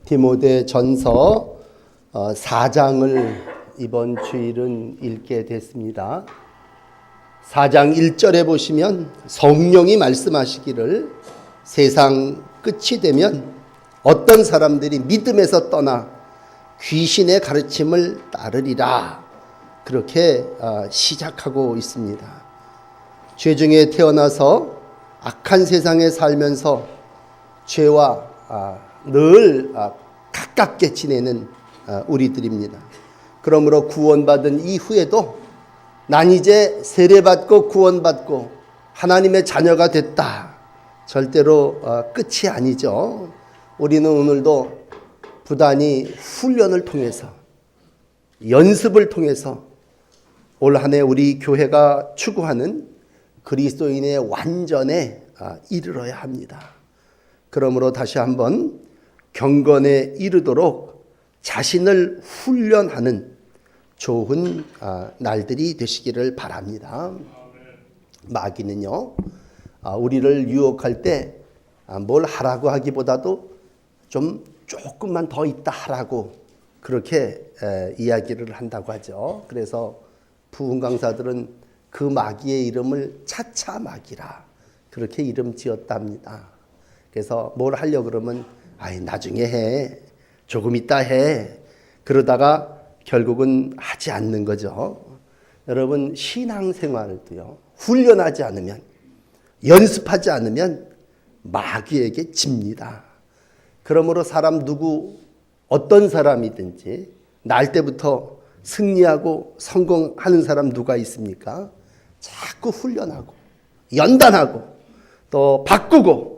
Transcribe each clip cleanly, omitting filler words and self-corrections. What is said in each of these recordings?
디모데 전서 4장을 이번 주일은 읽게 됐습니다. 4장 1절에 보시면 성령이 말씀하시기를 세상 끝이 되면 어떤 사람들이 믿음에서 떠나 귀신의 가르침을 따르리라, 그렇게 시작하고 있습니다. 죄 중에 태어나서 악한 세상에 살면서 죄와 늘 가깝게 지내는 우리들입니다. 그러므로 구원받은 이후에도 난 이제 세례받고 구원받고 하나님의 자녀가 됐다, 절대로 끝이 아니죠. 우리는 오늘도 부단히 훈련을 통해서, 연습을 통해서 올 한 해 우리 교회가 추구하는 그리스도인의 완전에 이르러야 합니다. 그러므로 다시 한번 경건에 이르도록 자신을 훈련하는 좋은 날들이 되시기를 바랍니다. 마귀는요, 우리를 유혹할 때 뭘 하라고 하기보다도 조금만 더 있다 하라고 그렇게 이야기를 한다고 하죠. 그래서 부흥 강사들은 그 마귀의 이름을 차차 마귀라 그렇게 이름 지었답니다. 그래서 뭘 하려고 그러면 나중에 해, 조금 있다 해, 그러다가 결국은 하지 않는 거죠. 여러분, 신앙생활도요, 훈련하지 않으면, 연습하지 않으면 마귀에게 집니다. 그러므로 사람 어떤 사람이든지 날 때부터 승리하고 성공하는 사람 누가 있습니까? 자꾸 훈련하고 연단하고 또 바꾸고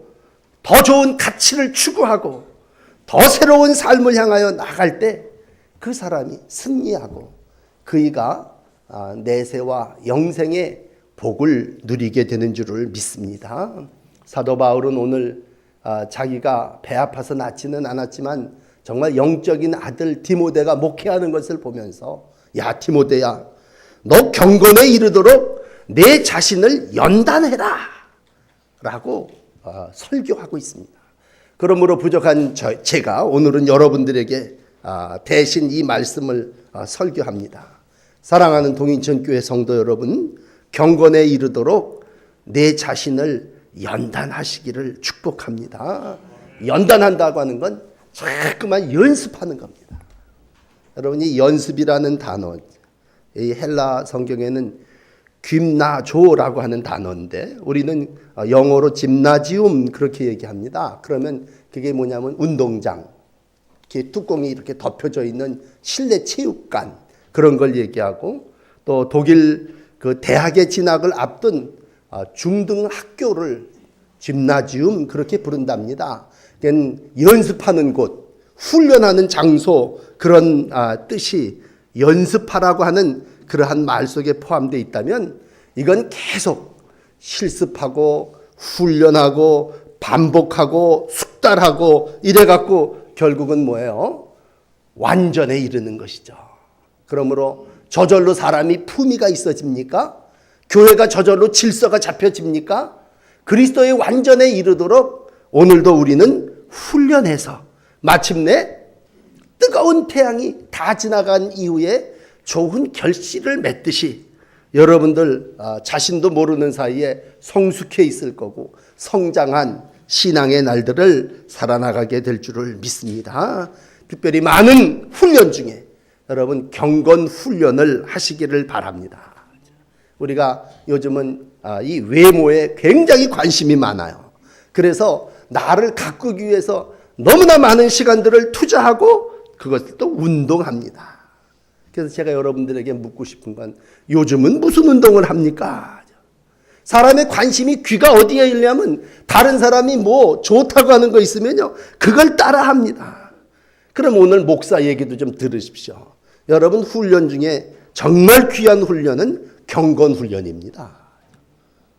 더 좋은 가치를 추구하고 더 새로운 삶을 향하여 나갈 때 그 사람이 승리하고 그이가 내세와 영생의 복을 누리게 되는 줄을 믿습니다. 사도 바울은 오늘 자기가 배 아파서 낫지는 않았지만 정말 영적인 아들 디모데가 목회하는 것을 보면서, 야 디모데야, 너 경건에 이르도록 내 자신을 연단해라 라고 설교하고 있습니다. 그러므로 부족한 제가 오늘은 여러분들에게 대신 이 말씀을 설교합니다. 사랑하는 동인천교회 성도 여러분, 경건에 이르도록 내 자신을 연단하시기를 축복합니다. 연단한다고 하는 건 자꾸만 연습하는 겁니다. 여러분, 이 연습이라는 단어, 이 헬라 성경에는 귐나조라고 하는 단어인데 우리는 영어로 짐나지움 그렇게 얘기합니다. 그러면 그게 뭐냐면 운동장, 이렇게 뚜껑이 이렇게 덮여져 있는 실내 체육관, 그런 걸 얘기하고, 또 독일 그 대학의 진학을 앞둔 중등 학교를 짐나지움 그렇게 부른답니다. 연습하는 곳, 훈련하는 장소, 그런 뜻이 연습하라고 하는 그러한 말 속에 포함되어 있다면, 이건 계속 실습하고 훈련하고 반복하고 숙달하고 이래갖고 결국은 뭐예요? 완전에 이르는 것이죠. 그러므로 저절로 사람이 품위가 있어집니까? 교회가 저절로 질서가 잡혀집니까? 그리스도의 완전에 이르도록 오늘도 우리는 훈련해서 마침내 뜨거운 태양이 다 지나간 이후에 좋은 결실을 맺듯이 여러분들 자신도 모르는 사이에 성숙해 있을 거고 성장한 신앙의 날들을 살아나가게 될 줄을 믿습니다. 특별히 많은 훈련 중에 여러분 경건 훈련을 하시기를 바랍니다. 우리가 요즘은 이 외모에 굉장히 관심이 많아요. 그래서 나를 가꾸기 위해서 너무나 많은 시간들을 투자하고 그것을 또 운동합니다. 그래서 제가 여러분들에게 묻고 싶은 건, 요즘은 무슨 운동을 합니까? 사람의 관심이 귀가 어디에 있냐면 다른 사람이 뭐 좋다고 하는 거 있으면요, 그걸 따라 합니다. 그럼 오늘 목사 얘기도 좀 들으십시오. 여러분, 훈련 중에 정말 귀한 훈련은 경건 훈련입니다.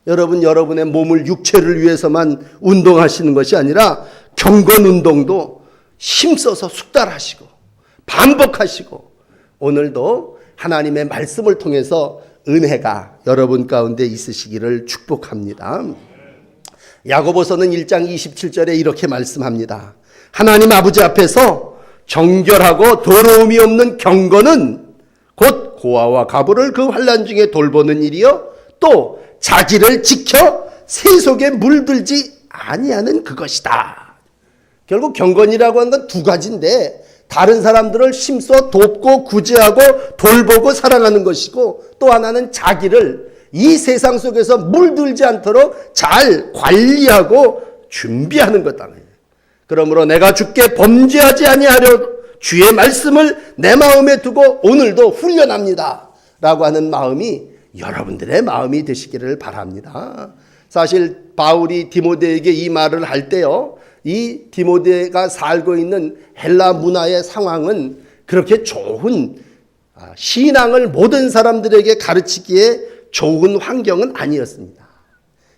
여러분, 여러분의 몸을, 육체를 위해서만 운동하시는 것이 아니라 경건 운동도 힘써서 숙달하시고 반복하시고, 오늘도 하나님의 말씀을 통해서 은혜가 여러분 가운데 있으시기를 축복합니다. 야고보서는 1장 27절에 이렇게 말씀합니다. 하나님 아버지 앞에서 정결하고 더러움이 없는 경건은 곧 고아와 가부를 그 환난 중에 돌보는 일이요 또 자기를 지켜 세속에 물들지 아니하는 그것이다. 결국 경건이라고 하는 건 두 가지인데 다른 사람들을 힘써 돕고 구제하고 돌보고 사랑하는 것이고 또 하나는 자기를 이 세상 속에서 물들지 않도록 잘 관리하고 준비하는 것다. 그러므로 내가 주께 범죄하지 아니하려 주의 말씀을 내 마음에 두고 오늘도 훈련합니다 라고 하는 마음이 여러분들의 마음이 되시기를 바랍니다. 사실 바울이 디모데에게 이 말을 할 때요, 이 디모데가 살고 있는 헬라 문화의 상황은 그렇게 좋은 신앙을 모든 사람들에게 가르치기에 좋은 환경은 아니었습니다.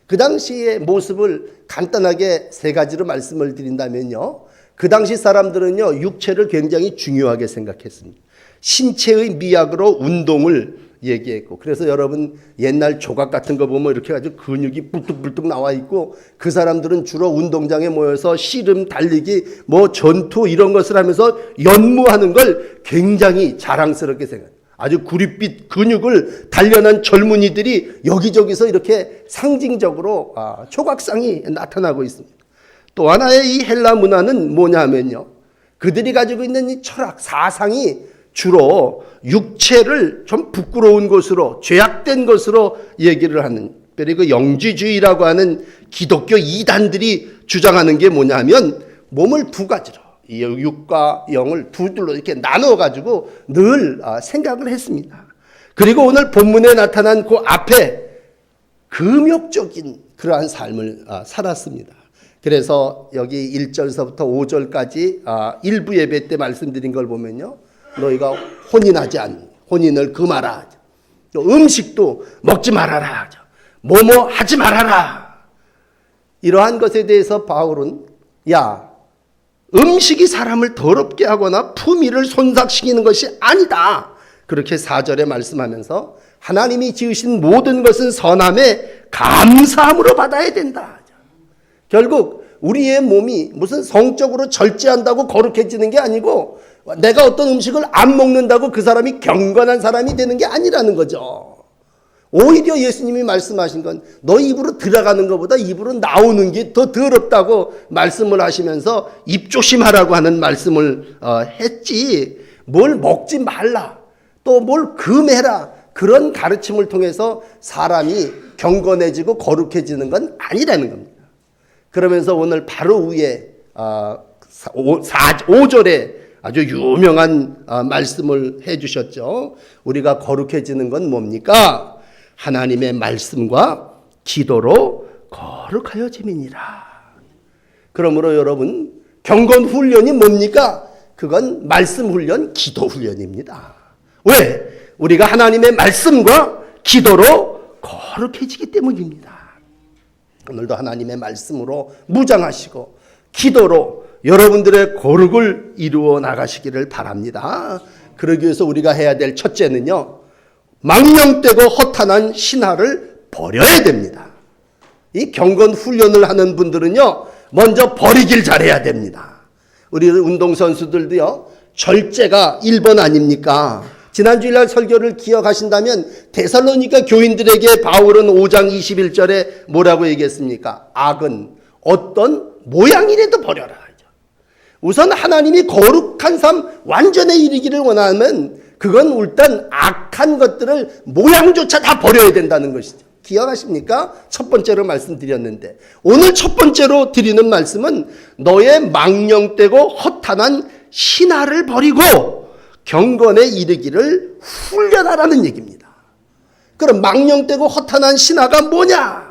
그 당시의 모습을 간단하게 세 가지로 말씀을 드린다면요, 그 당시 사람들은요 육체를 굉장히 중요하게 생각했습니다. 신체의 미학으로 운동을 얘기했고, 그래서 여러분 옛날 조각 같은 거 보면 이렇게 아주 근육이 뿔뚝뿔뚝 나와 있고 그 사람들은 주로 운동장에 모여서 씨름, 달리기, 뭐 전투 이런 것을 하면서 연무하는 걸 굉장히 자랑스럽게 생각해요. 아주 구릿빛 근육을 단련한 젊은이들이 여기저기서 이렇게 상징적으로 조각상이 나타나고 있습니다. 또 하나의 이 헬라 문화는 뭐냐면요, 그들이 가지고 있는 이 철학, 사상이 주로 육체를 좀 부끄러운 것으로, 죄악된 것으로 얘기를 하는, 그리고 영지주의라고 하는 기독교 이단들이 주장하는 게 뭐냐면 몸을 두 가지로, 이 육과 영을 둘로 이렇게 나누어 가지고 늘 생각을 했습니다. 그리고 오늘 본문에 나타난 그 앞에 금욕적인 그러한 삶을 살았습니다. 그래서 여기 1절서부터 5절까지 일부 예배 때 말씀드린 걸 보면요, 너희가 혼인하지 않는, 혼인을 금하라, 음식도 먹지 말아라, 뭐뭐 하지 말아라. 이러한 것에 대해서 바울은 음식이 사람을 더럽게 하거나 품위를 손상시키는 것이 아니다, 그렇게 4절에 말씀하면서 하나님이 지으신 모든 것은 선함에 감사함으로 받아야 된다. 결국 우리의 몸이 무슨 성적으로 절제한다고 거룩해지는 게 아니고, 내가 어떤 음식을 안 먹는다고 그 사람이 경건한 사람이 되는 게 아니라는 거죠. 오히려 예수님이 말씀하신 건 너 입으로 들어가는 것보다 입으로 나오는 게 더 더럽다고 말씀을 하시면서 입 조심하라고 하는 말씀을 했지, 뭘 먹지 말라, 또 뭘 금해라, 그런 가르침을 통해서 사람이 경건해지고 거룩해지는 건 아니라는 겁니다. 그러면서 오늘 바로 위에 5절에 아주 유명한 말씀을 해주셨죠. 우리가 거룩해지는 건 뭡니까? 하나님의 말씀과 기도로 거룩하여짐이니라. 그러므로 여러분, 경건 훈련이 뭡니까? 그건 말씀 훈련, 기도 훈련입니다. 왜? 우리가 하나님의 말씀과 기도로 거룩해지기 때문입니다. 오늘도 하나님의 말씀으로 무장하시고 기도로 여러분들의 거룩을 이루어 나가시기를 바랍니다. 그러기 위해서 우리가 해야 될 첫째는요, 망령되고 허탄한 신화를 버려야 됩니다. 이 경건 훈련을 하는 분들은요, 먼저 버리길 잘해야 됩니다. 우리 운동선수들도요, 절제가 1번 아닙니까? 지난 주일날 설교를 기억하신다면 데살로니가 교인들에게 바울은 5장 21절에 뭐라고 얘기했습니까? 악은 어떤 모양이라도 버려라. 우선 하나님이 거룩한 삶 완전에 이르기를 원하면 그건 일단 악한 것들을 모양조차 다 버려야 된다는 것이죠. 기억하십니까? 첫 번째로 말씀드렸는데, 오늘 첫 번째로 드리는 말씀은 너의 망령되고 허탄한 신화를 버리고 경건에 이르기를 훈련하라는 얘기입니다. 그럼 망령되고 허탄한 신화가 뭐냐?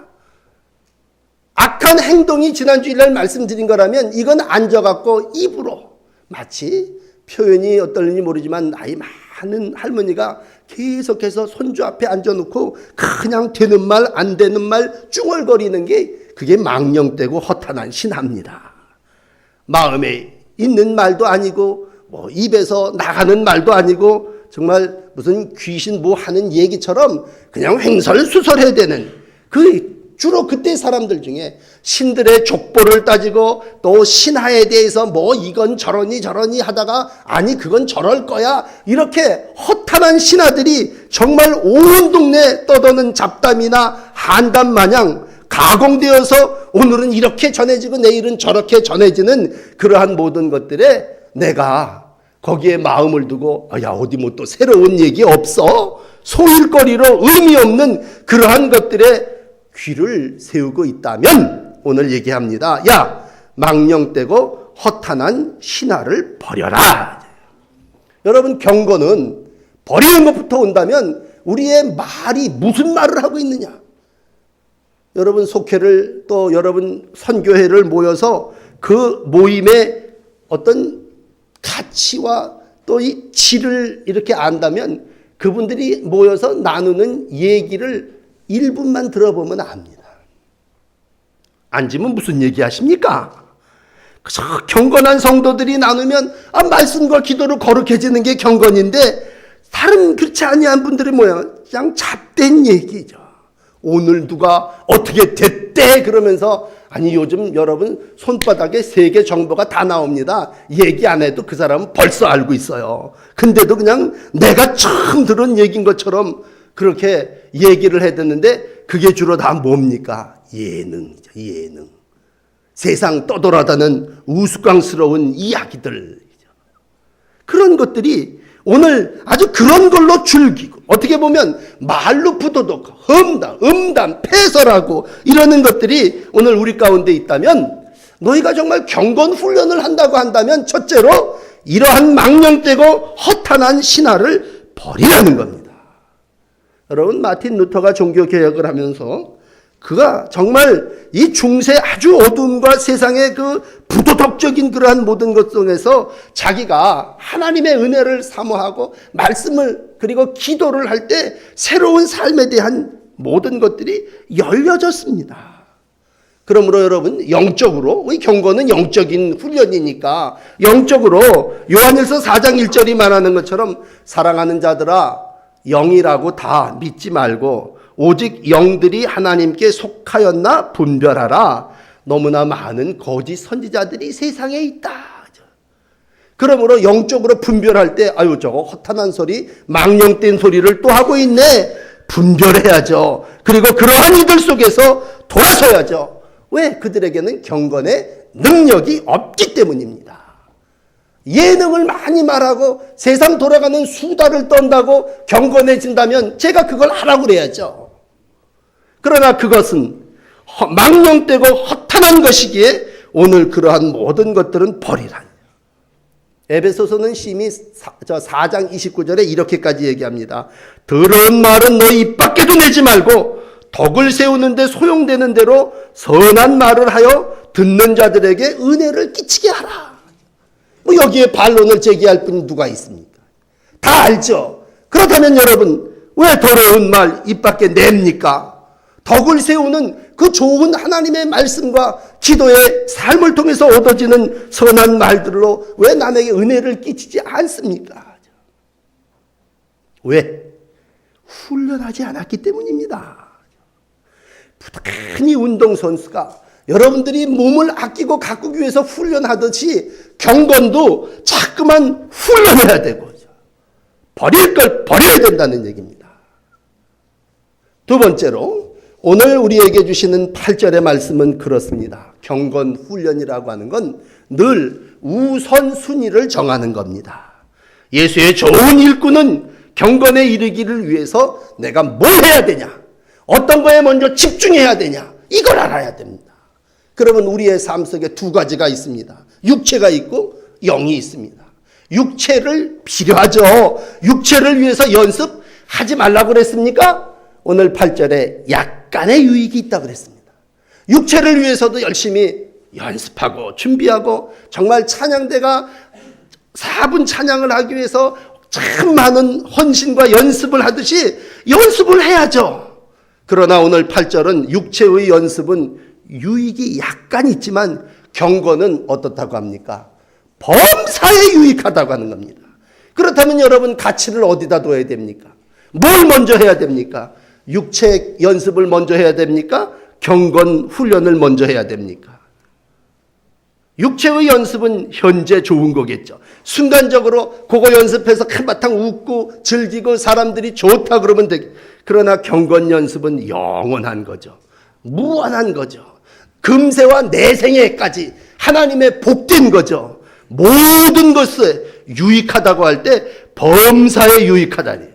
악한 행동이 지난주일날 말씀드린 거라면 이건 앉아갖고 입으로, 마치 표현이 어떨지 모르지만 나이 많은 할머니가 계속해서 손주 앞에 앉아놓고 그냥 되는 말 안 되는 말 쭝얼거리는 게, 그게 망령되고 허탄한 신화입니다. 마음에 있는 말도 아니고 뭐 입에서 나가는 말도 아니고 정말 무슨 귀신 뭐 하는 얘기처럼 그냥 횡설수설해야 되는 그 주로 그때 사람들 중에 신들의 족보를 따지고 또 신하에 대해서 뭐 이건 저러니 저러니 하다가 아니 그건 저럴 거야 이렇게 허탄한 신하들이 정말 온 동네 떠도는 잡담이나 한담 마냥 가공되어서 오늘은 이렇게 전해지고 내일은 저렇게 전해지는 그러한 모든 것들에 내가 거기에 마음을 두고 야 어디 뭐 또 새로운 얘기 없어? 소일거리로 의미 없는 그러한 것들에 귀를 세우고 있다면 오늘 얘기합니다. 야 망령되고 허탄한 신하를 버려라. 여러분 경건은 버리는 것부터 온다면 우리의 말이 무슨 말을 하고 있느냐. 여러분 속회를 또 여러분 선교회를 모여서 그 모임의 어떤 가치와 또 이 질을 이렇게 안다면 그분들이 모여서 나누는 얘기를 1분만 들어보면 압니다. 앉으면 무슨 얘기 하십니까? 그저 경건한 성도들이 나누면 말씀과 기도로 거룩해지는 게 경건인데 다른 그렇지 아니한 분들이 뭐야? 그냥 잡된 얘기죠. 오늘 누가 어떻게 됐대 그러면서 아니 요즘 여러분 손바닥에 세계 정보가 다 나옵니다. 얘기 안 해도 그 사람은 벌써 알고 있어요. 근데도 그냥 내가 처음 들은 얘기인 것처럼 그렇게 얘기를 해댔는데 그게 주로 다 뭡니까? 예능이죠. 예능. 세상 떠돌아다는 우스꽝스러운 이야기들. 그런 것들이 오늘 아주 그런 걸로 즐기고 어떻게 보면 말로 부도덕, 험담, 음담, 패설하고 이러는 것들이 오늘 우리 가운데 있다면 너희가 정말 경건 훈련을 한다고 한다면 첫째로 이러한 망령되고 허탄한 신화를 버리라는 겁니다. 여러분 마틴 루터가 종교개혁을 하면서 그가 정말 이 중세 아주 어둠과 세상의 그 부도덕적인 그러한 모든 것 속에서 자기가 하나님의 은혜를 사모하고 말씀을 그리고 기도를 할 때 새로운 삶에 대한 모든 것들이 열려졌습니다. 그러므로 여러분 영적으로 우리 경건은 영적인 훈련이니까 영적으로 요한일서 4장 1절이 말하는 것처럼 사랑하는 자들아 영이라고 다 믿지 말고 오직 영들이 하나님께 속하였나 분별하라. 너무나 많은 거짓 선지자들이 세상에 있다. 그러므로 영적으로 분별할 때 아유 저거 허탄한 소리 망령된 소리를 또 하고 있네. 분별해야죠. 그리고 그러한 이들 속에서 돌아서야죠. 왜? 그들에게는 경건의 능력이 없기 때문입니다. 예능을 많이 말하고 세상 돌아가는 수다를 떤다고 경건해진다면 제가 그걸 하라고 그래야죠. 그러나 그것은 망령되고 허탄한 것이기에 오늘 그러한 모든 것들은 버리라. 에베소서는 심히 4장 29절에 이렇게까지 얘기합니다. 더러운 말은 너희 입 밖에도 내지 말고 덕을 세우는데 소용되는 대로 선한 말을 하여 듣는 자들에게 은혜를 끼치게 하라. 뭐 여기에 반론을 제기할 분이 누가 있습니까? 다 알죠. 그렇다면 여러분 왜 더러운 말 입 밖에 냅니까? 덕을 세우는 그 좋은 하나님의 말씀과 기도의 삶을 통해서 얻어지는 선한 말들로 왜 남에게 은혜를 끼치지 않습니까? 왜? 훈련하지 않았기 때문입니다. 부득이한 운동선수가 여러분들이 몸을 아끼고 가꾸기 위해서 훈련하듯이 경건도 자꾸만 훈련해야 되고 버릴 걸 버려야 된다는 얘기입니다. 두 번째로 오늘 우리에게 주시는 8절의 말씀은 그렇습니다. 경건 훈련이라고 하는 건 늘 우선순위를 정하는 겁니다. 예수의 좋은 일꾼은 경건에 이르기를 위해서 내가 뭘 해야 되냐, 어떤 거에 먼저 집중해야 되냐, 이걸 알아야 됩니다. 그러면 우리의 삶 속에 두 가지가 있습니다. 육체가 있고 영이 있습니다. 육체를 필요하죠. 육체를 위해서 연습하지 말라고 그랬습니까? 오늘 8절에 약간의 유익이 있다고 그랬습니다. 육체를 위해서도 열심히 연습하고 준비하고 정말 찬양대가 4분 찬양을 하기 위해서 참 많은 헌신과 연습을 하듯이 연습을 해야죠. 그러나 오늘 8절은 육체의 연습은 유익이 약간 있지만 경건은 어떻다고 합니까? 범사에 유익하다고 하는 겁니다. 그렇다면 여러분 가치를 어디다 둬야 됩니까? 뭘 먼저 해야 됩니까? 육체 연습을 먼저 해야 됩니까? 경건 훈련을 먼저 해야 됩니까? 육체의 연습은 현재 좋은 거겠죠. 순간적으로 그거 연습해서 한바탕 웃고 즐기고 사람들이 좋다 그러면 되겠죠. 그러나 경건 연습은 영원한 거죠. 무한한 거죠. 금세와 내생에까지 하나님의 복된 거죠. 모든 것에 유익하다고 할 때 범사에 유익하다니.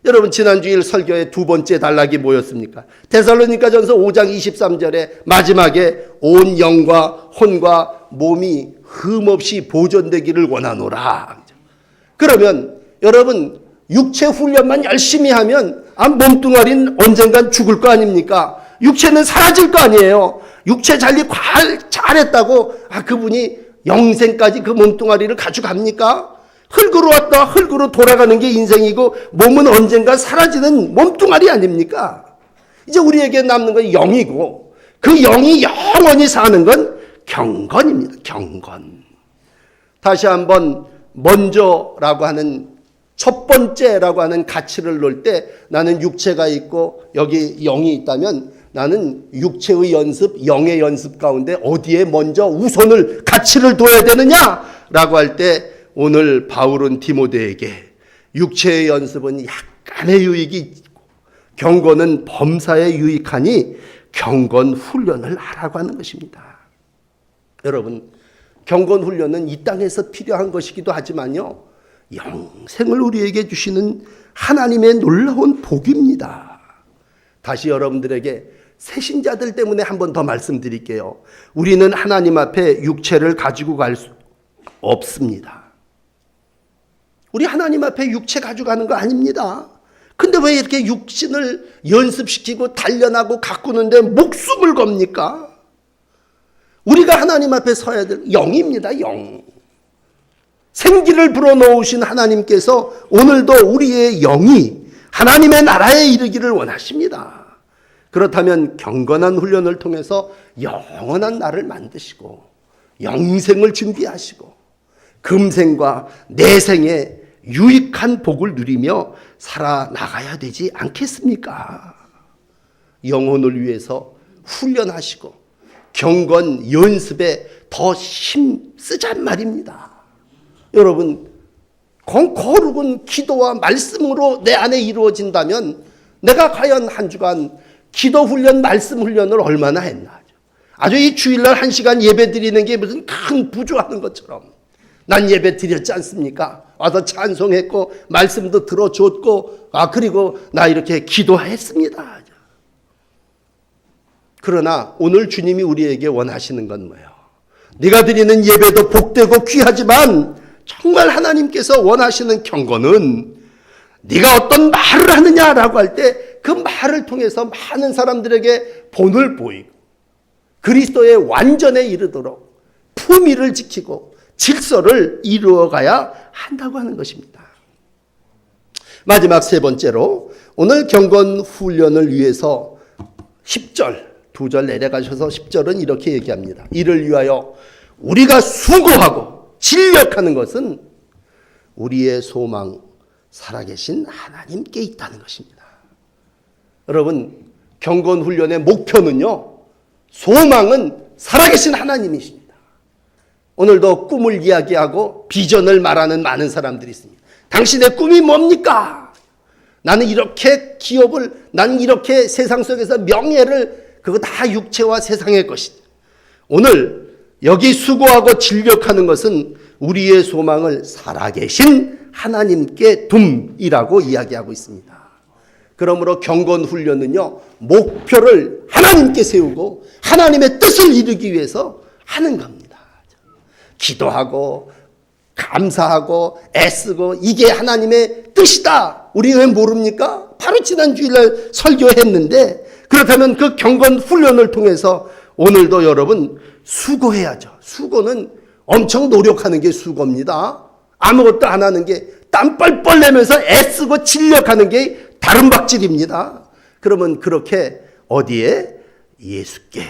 여러분 지난주일 설교의 두 번째 단락이 뭐였습니까? 데살로니가전서 5장 23절에 마지막에 온 영과 혼과 몸이 흠없이 보존되기를 원하노라. 그러면 여러분 육체 훈련만 열심히 하면 몸뚱아리는 언젠간 죽을 거 아닙니까? 육체는 사라질 거 아니에요. 육체 관리 잘했다고 그분이 영생까지 그 몸뚱아리를 가져갑니까? 흙으로 왔다 흙으로 돌아가는 게 인생이고 몸은 언젠가 사라지는 몸뚱아리 아닙니까? 이제 우리에게 남는 건 영이고 그 영이 영원히 사는 건 경건입니다. 경건. 다시 한번 먼저라고 하는 첫 번째라고 하는 가치를 놓을 때 나는 육체가 있고 여기 영이 있다면 나는 육체의 연습, 영의 연습 가운데 어디에 먼저 우선을 가치를 둬야 되느냐라고 할 때 오늘 바울은 디모데에게 육체의 연습은 약간의 유익이 있고 경건은 범사에 유익하니 경건 훈련을 하라고 하는 것입니다. 여러분 경건 훈련은 이 땅에서 필요한 것이기도 하지만요 영생을 우리에게 주시는 하나님의 놀라운 복입니다. 다시 여러분들에게 새신자들 때문에 한 번 더 말씀드릴게요. 우리는 하나님 앞에 육체를 가지고 갈 수 없습니다. 우리 하나님 앞에 육체 가져가는 거 아닙니다. 근데 왜 이렇게 육신을 연습시키고 단련하고 가꾸는데 목숨을 겁니까? 우리가 하나님 앞에 서야 될 영입니다. 영. 생기를 불어넣으신 하나님께서 오늘도 우리의 영이 하나님의 나라에 이르기를 원하십니다. 그렇다면 경건한 훈련을 통해서 영원한 나를 만드시고 영생을 준비하시고 금생과 내생에 유익한 복을 누리며 살아나가야 되지 않겠습니까? 영혼을 위해서 훈련하시고 경건 연습에 더 힘쓰잔 말입니다. 여러분 거룩은 기도와 말씀으로 내 안에 이루어진다면 내가 과연 한 주간 기도 훈련, 말씀 훈련을 얼마나 했나. 아주 이 주일날 1시간 예배 드리는 게 무슨 큰 부조하는 것처럼 난 예배 드렸지 않습니까? 와서 찬송했고 말씀도 들어줬고 그리고 나 이렇게 기도했습니다. 그러나 오늘 주님이 우리에게 원하시는 건 뭐예요? 네가 드리는 예배도 복되고 귀하지만 정말 하나님께서 원하시는 경건은 네가 어떤 말을 하느냐라고 할 때 그 말을 통해서 많은 사람들에게 본을 보이고 그리스도의 완전에 이르도록 품위를 지키고 질서를 이루어가야 한다고 하는 것입니다. 마지막 세 번째로 오늘 경건 훈련을 위해서 10절, 2절 내려가셔서 10절은 이렇게 얘기합니다. 이를 위하여 우리가 수고하고 진력하는 것은 우리의 소망 살아계신 하나님께 있다는 것입니다. 여러분 경건 훈련의 목표는요 소망은 살아계신 하나님이십니다. 오늘도 꿈을 이야기하고 비전을 말하는 많은 사람들이 있습니다. 당신의 꿈이 뭡니까? 나는 이렇게 기업을, 나는 이렇게 세상 속에서 명예를, 그거 다 육체와 세상의 것이다. 오늘 여기 수고하고 진력하는 것은 우리의 소망을 살아계신 하나님께 둠이라고 이야기하고 있습니다. 그러므로 경건 훈련은요 목표를 하나님께 세우고 하나님의 뜻을 이루기 위해서 하는 겁니다. 기도하고 감사하고 애쓰고 이게 하나님의 뜻이다. 우리 왜 모릅니까? 바로 지난 주일날 설교했는데 그렇다면 그 경건 훈련을 통해서 오늘도 여러분 수고해야죠. 수고는 엄청 노력하는 게 수고입니다. 아무것도 안 하는 게 땀 뻘뻘 내면서 애쓰고 진력하는 게 다른 박질입니다. 그러면 그렇게 어디에? 예수께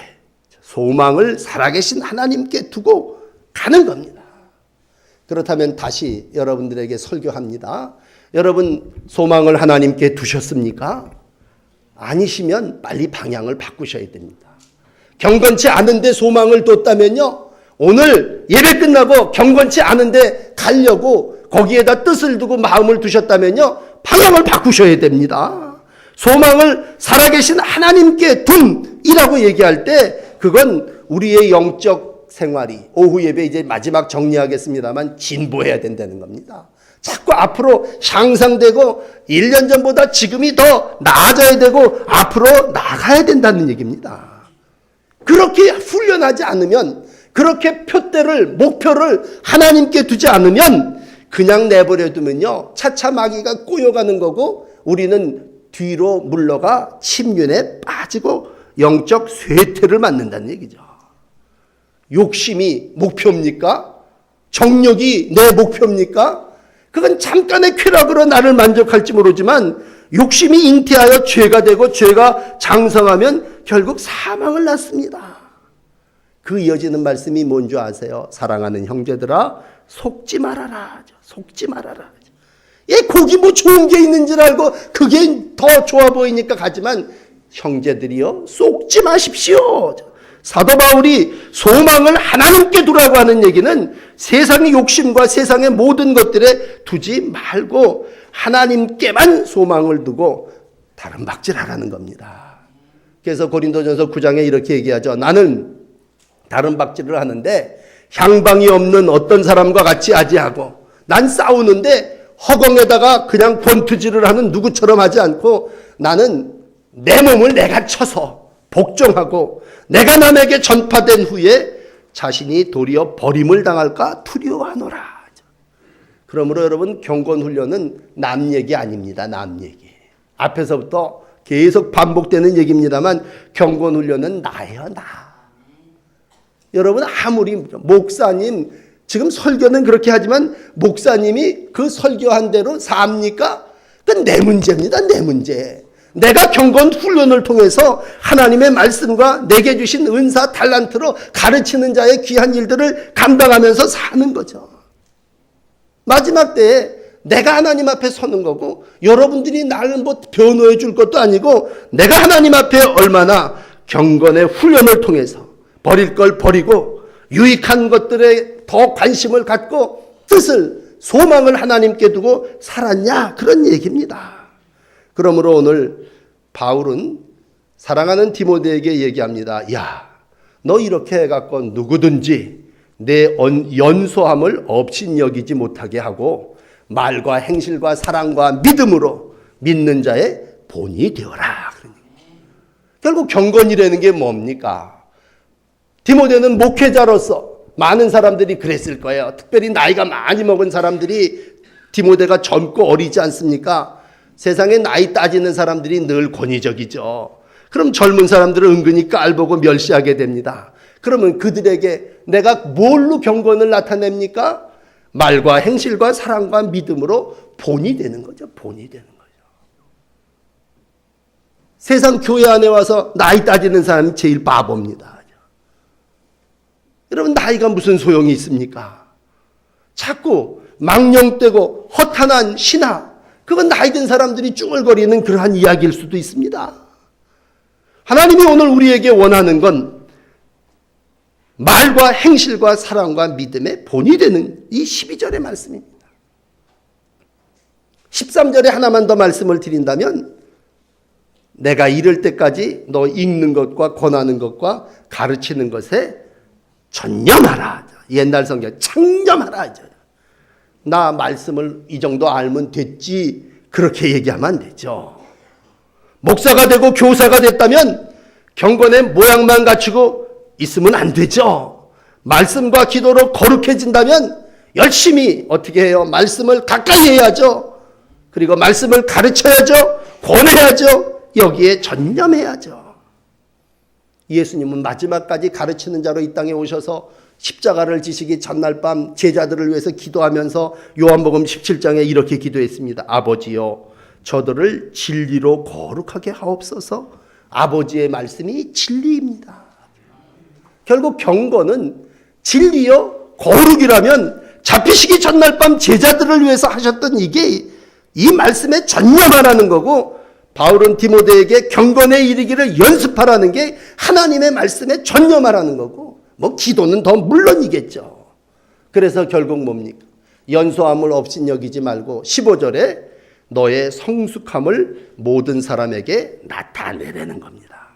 소망을 살아계신 하나님께 두고 가는 겁니다. 그렇다면 다시 여러분들에게 설교합니다. 여러분 소망을 하나님께 두셨습니까? 아니시면 빨리 방향을 바꾸셔야 됩니다. 경건치 않은데 소망을 뒀다면요, 오늘 예배 끝나고 경건치 않은데 가려고 거기에다 뜻을 두고 마음을 두셨다면요, 방향을 바꾸셔야 됩니다. 소망을 살아계신 하나님께 둔이라고 얘기할 때 그건 우리의 영적 생활이, 오후 예배 이제 마지막 정리하겠습니다만, 진보해야 된다는 겁니다. 자꾸 앞으로 향상되고 1년 전보다 지금이 더 나아져야 되고 앞으로 나가야 된다는 얘기입니다. 그렇게 훈련하지 않으면, 그렇게 표대를, 목표를 하나님께 두지 않으면 그냥 내버려 두면요, 차차 마귀가 꼬여가는 거고 우리는 뒤로 물러가 침륜에 빠지고 영적 쇠퇴를 맞는다는 얘기죠. 욕심이 목표입니까? 정욕이 내 목표입니까? 그건 잠깐의 쾌락으로 나를 만족할지 모르지만 욕심이 잉태하여 죄가 되고 죄가 장성하면 결국 사망을 낳습니다. 그 이어지는 말씀이 뭔지 아세요? 사랑하는 형제들아, 속지 말아라. 속지 말아라. 예, 거기 뭐 좋은 게 있는 줄 알고 그게 더 좋아 보이니까 가지만 형제들이요, 속지 마십시오. 사도 바울이 소망을 하나님께 두라고 하는 얘기는 세상의 욕심과 세상의 모든 것들에 두지 말고 하나님께만 소망을 두고 다른 박질하라는 겁니다. 그래서 고린도전서 9장에 이렇게 얘기하죠. 나는 다른 박질을 하는데 향방이 없는 어떤 사람과 같이 아지하고, 난 싸우는데 허공에다가 그냥 권투질을 하는 누구처럼 하지 않고 나는 내 몸을 내가 쳐서 복종하고 내가 남에게 전파된 후에 자신이 도리어 버림을 당할까 두려워하노라. 그러므로 여러분, 경건훈련은 남 얘기 아닙니다. 남 얘기. 앞에서부터 계속 반복되는 얘기입니다만 경건훈련은 나예요, 나. 여러분, 아무리 목사님, 지금 설교는 그렇게 하지만 목사님이 그 설교한 대로 삽니까? 그건 내 문제입니다. 내 문제. 내가 경건 훈련을 통해서 하나님의 말씀과 내게 주신 은사 달란트로 가르치는 자의 귀한 일들을 감당하면서 사는 거죠. 마지막 때에 내가 하나님 앞에 서는 거고 여러분들이 나를 뭐 변호해 줄 것도 아니고 내가 하나님 앞에 얼마나 경건의 훈련을 통해서 버릴 걸 버리고 유익한 것들에 더 관심을 갖고 뜻을, 소망을 하나님께 두고 살았냐, 그런 얘기입니다. 그러므로 오늘 바울은 사랑하는 디모데에게 얘기합니다. 야, 너 이렇게 해갖고 누구든지 내 연소함을 업신여기지 못하게 하고 말과 행실과 사랑과 믿음으로 믿는 자의 본이 되어라. 결국 경건이라는 게 뭡니까? 디모데는 목회자로서 많은 사람들이 그랬을 거예요. 특별히 나이가 많이 먹은 사람들이, 디모데가 젊고 어리지 않습니까? 세상에 나이 따지는 사람들이 늘 권위적이죠. 그럼 젊은 사람들을 은근히 깔보고 멸시하게 됩니다. 그러면 그들에게 내가 뭘로 경건을 나타냅니까? 말과 행실과 사랑과 믿음으로 본이 되는 거죠. 본이 되는 거죠. 세상 교회 안에 와서 나이 따지는 사람이 제일 바보입니다. 여러분, 나이가 무슨 소용이 있습니까? 자꾸 망령되고 허탄한 신화, 그건 나이 든 사람들이 쭝얼거리는 그러한 이야기일 수도 있습니다. 하나님이 오늘 우리에게 원하는 건 말과 행실과 사랑과 믿음의 본이 되는 이 12절의 말씀입니다. 13절에 하나만 더 말씀을 드린다면, 내가 이를 때까지 너 읽는 것과 권하는 것과 가르치는 것에 전념하라. 옛날 성경 창념하라. 나 말씀을 이 정도 알면 됐지, 그렇게 얘기하면 안 되죠. 목사가 되고 교사가 됐다면 경건의 모양만 갖추고 있으면 안 되죠. 말씀과 기도로 거룩해진다면 열심히 어떻게 해요? 말씀을 가까이 해야죠. 그리고 말씀을 가르쳐야죠. 권해야죠. 여기에 전념해야죠. 예수님은 마지막까지 가르치는 자로 이 땅에 오셔서 십자가를 지시기 전날 밤 제자들을 위해서 기도하면서 요한복음 17장에 이렇게 기도했습니다. 아버지여, 저들을 진리로 거룩하게 하옵소서. 아버지의 말씀이 진리입니다. 결국 경건은 진리요 거룩이라면 잡히시기 전날 밤 제자들을 위해서 하셨던 이게 이 말씀에 전념하라는 거고, 바울은 디모데에게 경건에 이르기를 연습하라는 게 하나님의 말씀에 전념하라는 거고, 뭐 기도는 더 물론이겠죠. 그래서 결국 뭡니까? 연소함을 업신여기지 말고 15절에 너의 성숙함을 모든 사람에게 나타내라는 겁니다.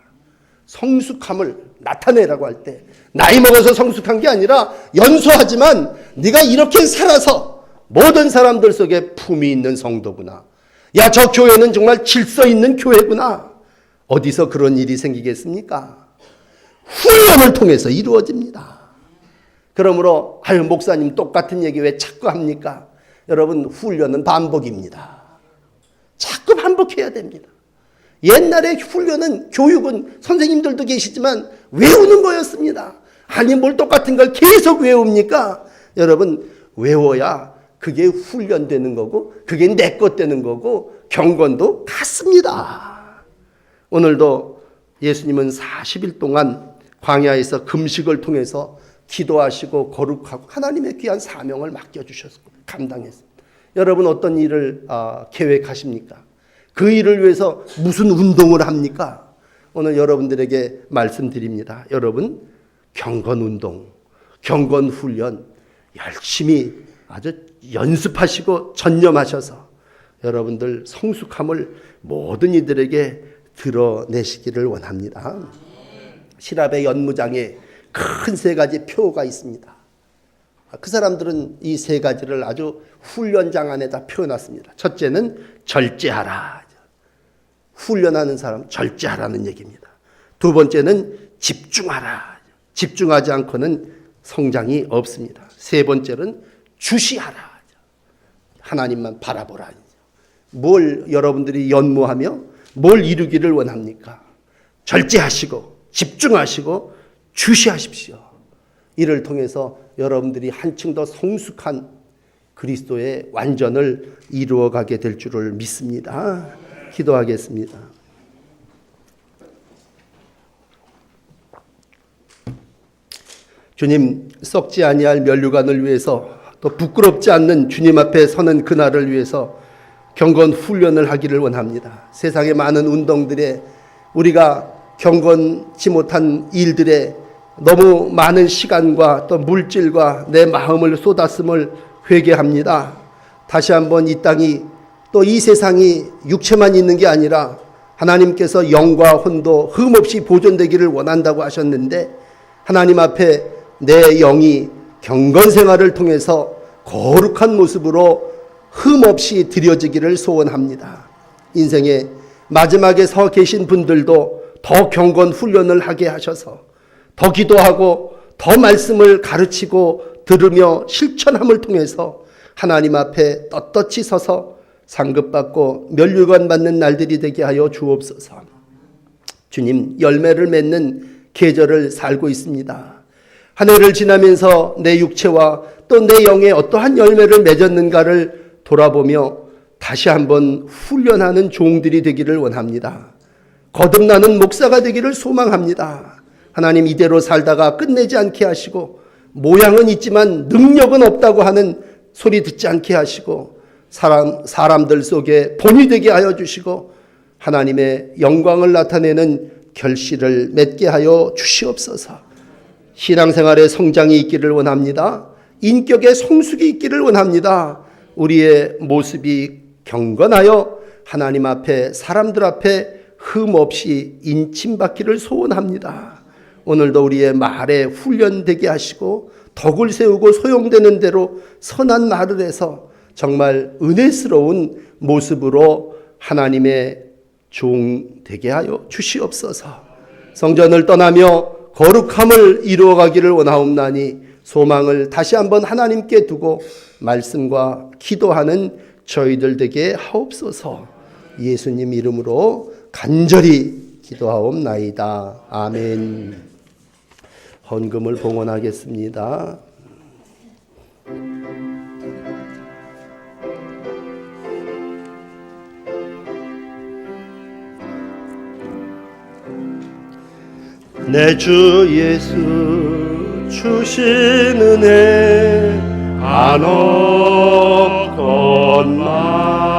성숙함을 나타내라고 할 때 나이 먹어서 성숙한 게 아니라 연소하지만 네가 이렇게 살아서 모든 사람들 속에 품이 있는 성도구나. 야, 저 교회는 정말 질서 있는 교회구나. 어디서 그런 일이 생기겠습니까? 훈련을 통해서 이루어집니다. 그러므로 아유 목사님 똑같은 얘기 왜 자꾸 합니까? 여러분, 훈련은 반복입니다. 자꾸 반복해야 됩니다. 옛날에 훈련은, 교육은 선생님들도 계시지만 외우는 거였습니다. 아니 뭘 똑같은 걸 계속 외웁니까? 여러분, 외워야 그게 훈련되는 거고 그게 내 것 되는 거고 경건도 같습니다. 오늘도 예수님은 40일 동안 광야에서 금식을 통해서 기도하시고 거룩하고 하나님의 귀한 사명을 맡겨주셨고 감당했습니다. 여러분 어떤 일을 계획하십니까? 그 일을 위해서 무슨 운동을 합니까? 오늘 여러분들에게 말씀드립니다. 여러분 경건 운동, 경건 훈련 열심히 아주 연습하시고 전념하셔서 여러분들 성숙함을 모든 이들에게 드러내시기를 원합니다. 시랍의 연무장에 큰 세 가지 표가 있습니다. 그 사람들은 이 세 가지를 아주 훈련장 안에다 표현했습니다. 첫째는 절제하라. 훈련하는 사람 절제하라는 얘기입니다. 두 번째는 집중하라. 집중하지 않고는 성장이 없습니다. 세 번째는 주시하라. 하나님만 바라보라. 뭘 여러분들이 연무하며 뭘 이루기를 원합니까? 절제하시고 집중하시고 주시하십시오. 이를 통해서 여러분들이 한층 더 성숙한 그리스도의 완전을 이루어가게 될 줄을 믿습니다. 기도하겠습니다. 주님, 썩지 아니할 면류관을 위해서 또 부끄럽지 않는 주님 앞에 서는 그날을 위해서 경건 훈련을 하기를 원합니다. 세상의 많은 운동들에 우리가 경건치 못한 일들에 너무 많은 시간과 또 물질과 내 마음을 쏟았음을 회개합니다. 다시 한번 이 땅이 또 이 세상이 육체만 있는 게 아니라 하나님께서 영과 혼도 흠없이 보존되기를 원한다고 하셨는데 하나님 앞에 내 영이 경건 생활을 통해서 거룩한 모습으로 흠없이 드려지기를 소원합니다. 인생의 마지막에 서 계신 분들도 더 경건 훈련을 하게 하셔서 더 기도하고 더 말씀을 가르치고 들으며 실천함을 통해서 하나님 앞에 떳떳이 서서 상급받고 면류관 받는 날들이 되게 하여 주옵소서. 주님, 열매를 맺는 계절을 살고 있습니다. 한 해를 지나면서 내 육체와 또 내 영에 어떠한 열매를 맺었는가를 돌아보며 다시 한번 훈련하는 종들이 되기를 원합니다. 거듭나는 목사가 되기를 소망합니다. 하나님, 이대로 살다가 끝내지 않게 하시고 모양은 있지만 능력은 없다고 하는 소리 듣지 않게 하시고 사람들 속에 본이 되게 하여 주시고 하나님의 영광을 나타내는 결실을 맺게 하여 주시옵소서. 신앙생활의 성장이 있기를 원합니다. 인격의 성숙이 있기를 원합니다. 우리의 모습이 경건하여 하나님 앞에 사람들 앞에 흠없이 인침받기를 소원합니다. 오늘도 우리의 말에 훈련되게 하시고 덕을 세우고 소용되는 대로 선한 말을 해서 정말 은혜스러운 모습으로 하나님의 종 되게 하여 주시옵소서. 성전을 떠나며 거룩함을 이루어가기를 원하옵나니 소망을 다시 한번 하나님께 두고 말씀과 기도하는 저희들 되게 하옵소서. 예수님 이름으로 간절히 기도하옵나이다. 아멘. 헌금을 봉헌하겠습니다. 내 주 예수 주신 은혜 한없건만